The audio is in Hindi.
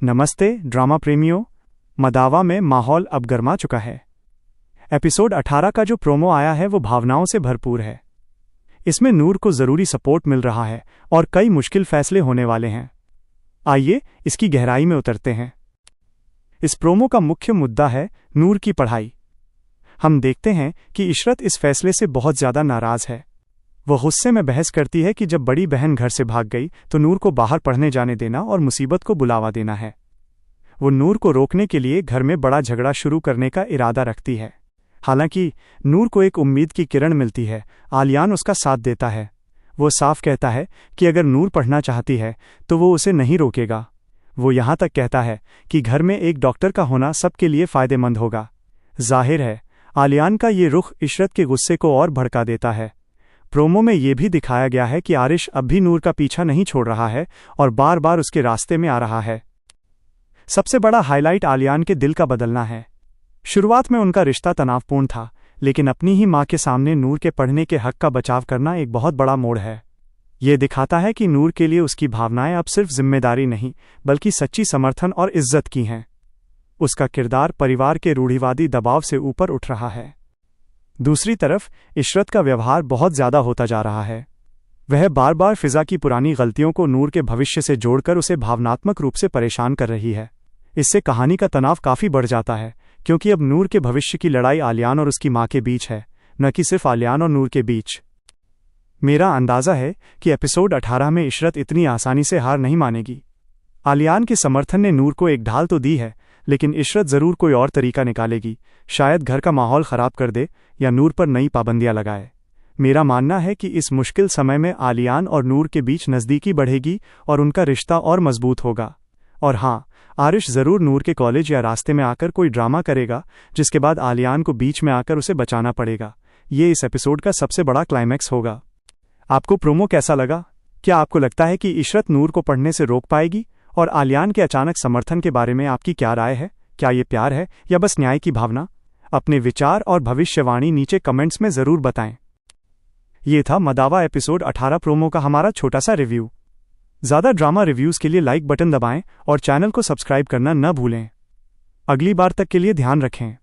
नमस्ते ड्रामा प्रेमियों। मदावा में माहौल अब गर्मा चुका है। एपिसोड 18 का जो प्रोमो आया है वो भावनाओं से भरपूर है। इसमें नूर को जरूरी सपोर्ट मिल रहा है और कई मुश्किल फैसले होने वाले हैं। आइए इसकी गहराई में उतरते हैं। इस प्रोमो का मुख्य मुद्दा है नूर की पढ़ाई। हम देखते हैं कि इशरत इस फैसले से बहुत ज्यादा नाराज है। वो गुस्से में बहस करती है कि जब बड़ी बहन घर से भाग गई तो नूर को बाहर पढ़ने जाने देना और मुसीबत को बुलावा देना है। वो नूर को रोकने के लिए घर में बड़ा झगड़ा शुरू करने का इरादा रखती है। हालांकि नूर को एक उम्मीद की किरण मिलती है। आलियान उसका साथ देता है। वो साफ कहता है कि अगर नूर पढ़ना चाहती है तो वो उसे नहीं रोकेगा। वो यहाँ तक कहता है कि घर में एक डॉक्टर का होना सबके लिए फायदेमंद होगा। जाहिर है आलियान का ये रुख इशरत के गुस्से को और भड़का देता है। प्रोमो में ये भी दिखाया गया है कि आरिश अब भी नूर का पीछा नहीं छोड़ रहा है और बार बार उसके रास्ते में आ रहा है। सबसे बड़ा हाईलाइट आलियान के दिल का बदलना है। शुरुआत में उनका रिश्ता तनावपूर्ण था, लेकिन अपनी ही मां के सामने नूर के पढ़ने के हक का बचाव करना एक बहुत बड़ा मोड़ है। ये दिखाता है कि नूर के लिए उसकी भावनाएं अब सिर्फ जिम्मेदारी नहीं बल्कि सच्ची समर्थन और इज्जत की हैं। उसका किरदार परिवार के रूढ़िवादी दबाव से ऊपर उठ रहा है। दूसरी तरफ इशरत का व्यवहार बहुत ज्यादा होता जा रहा है। वह बार बार फिजा की पुरानी गलतियों को नूर के भविष्य से जोड़कर उसे भावनात्मक रूप से परेशान कर रही है। इससे कहानी का तनाव काफी बढ़ जाता है, क्योंकि अब नूर के भविष्य की लड़ाई आलियान और उसकी मां के बीच है, न कि सिर्फ आलियान और नूर के बीच। मेरा अंदाजा है कि एपिसोड 18 में इशरत इतनी आसानी से हार नहीं मानेगी। आलियान के समर्थन ने नूर को एक ढाल तो दी है, लेकिन इशरत जरूर कोई और तरीका निकालेगी। शायद घर का माहौल खराब कर दे या नूर पर नई पाबंदियां लगाए। मेरा मानना है कि इस मुश्किल समय में आलियान और नूर के बीच नज़दीकी बढ़ेगी और उनका रिश्ता और मजबूत होगा। और हाँ, आरिश जरूर नूर के कॉलेज या रास्ते में आकर कोई ड्रामा करेगा, जिसके बाद आलियान को बीच में आकर उसे बचाना पड़ेगा। ये इस एपिसोड का सबसे बड़ा क्लाइमैक्स होगा। आपको प्रोमो कैसा लगा? क्या आपको लगता है कि इशरत नूर को पढ़ने से रोक पाएगी? और आलियान के अचानक समर्थन के बारे में आपकी क्या राय है? क्या ये प्यार है या बस न्याय की भावना? अपने विचार और भविष्यवाणी नीचे कमेंट्स में जरूर बताएं। ये था मदावा एपिसोड 18 प्रोमो का हमारा छोटा सा रिव्यू। ज्यादा ड्रामा रिव्यूज के लिए लाइक बटन दबाएं और चैनल को सब्सक्राइब करना न भूलें। अगली बार तक के लिए ध्यान रखें।